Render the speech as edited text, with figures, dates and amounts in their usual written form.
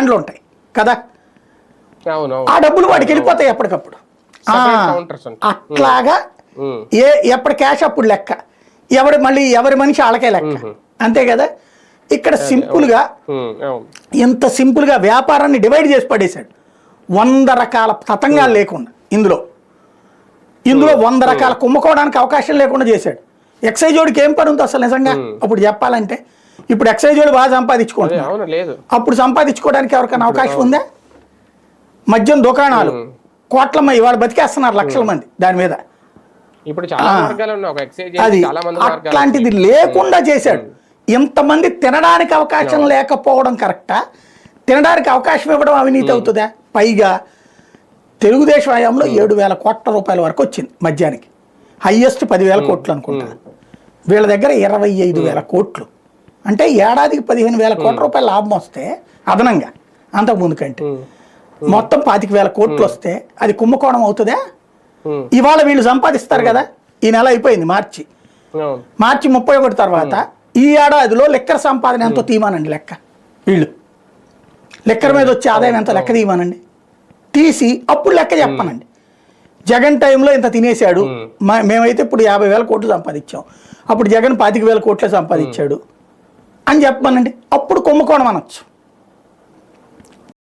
బ్రాండ్లు ఉంటాయి కదా, ఆ డబ్బులు వాడికి వెళ్ళిపోతాయి ఎప్పటికప్పుడు. అట్లాగా ఎప్పటి క్యాష్ అప్పుడు లెక్క, ఎవరి మనిషి వాళ్ళకే లెక్క, అంతే కదా. ఇక్కడ సింపుల్గా ఇంత సింపుల్గా వ్యాపారాన్ని డివైడ్ చేసి పడేశాడు. 100 రకాల తతంగాలు లేకుండా ఇందులో 100 రకాల కుమ్ముకోవడానికి అవకాశం లేకుండా చేశాడు. ఎక్సైజ్ జోడికి ఏం పని ఉంది అసలు నిజంగా అప్పుడు చెప్పాలంటే? ఇప్పుడు ఎక్సైజ్ జోడి బాగా సంపాదించుకుంటున్నాడు, అప్పుడు సంపాదించుకోవడానికి ఎవరికైనా అవకాశం ఉందా? మద్యం దుకాణాలు కోట్ల మంది ఇవాళ బతికేస్తున్నారు, లక్షల మంది దాని మీద. అది అట్లాంటిది లేకుండా చేశాడు. ఇంతమంది తినడానికి అవకాశం లేకపోవడం కరెక్టా? తినడానికి అవకాశం ఇవ్వడం అవినీతి అవుతుందా? పైగా తెలుగుదేశం హయాంలో 7,000 కోట్ల రూపాయల వరకు వచ్చింది మద్యానికి, హైయెస్ట్ 10,000 కోట్లు అనుకుంటా. వీళ్ళ దగ్గర 25,000 కోట్లు, అంటే ఏడాదికి 15,000 కోట్ల రూపాయల లాభం వస్తే అదనంగా అంతకుముందు కంటే మొత్తం 25,000 కోట్లు వస్తే అది కుంభకోణం అవుతుందా? ఇవాళ వీళ్ళు సంపాదిస్తారు కదా, ఈ నెల అయిపోయింది మార్చి 31 తర్వాత ఈ ఏడాదిలో లెక్కర సంపాదన ఎంతో తీమానండి లెక్క. వీళ్ళు లెక్కర మీద వచ్చే ఆదాయం ఎంత లెక్క తీయమానండి, తీసి అప్పుడు లెక్క చెప్పానండి. జగన్ టైంలో ఇంత తినేశాడు, మేమైతే ఇప్పుడు 50,000 కోట్లు సంపాదించాం, అప్పుడు జగన్ 25,000 కోట్లే సంపాదించాడు అని చెప్పమనండి, అప్పుడు కుంభకోణం అనొచ్చు.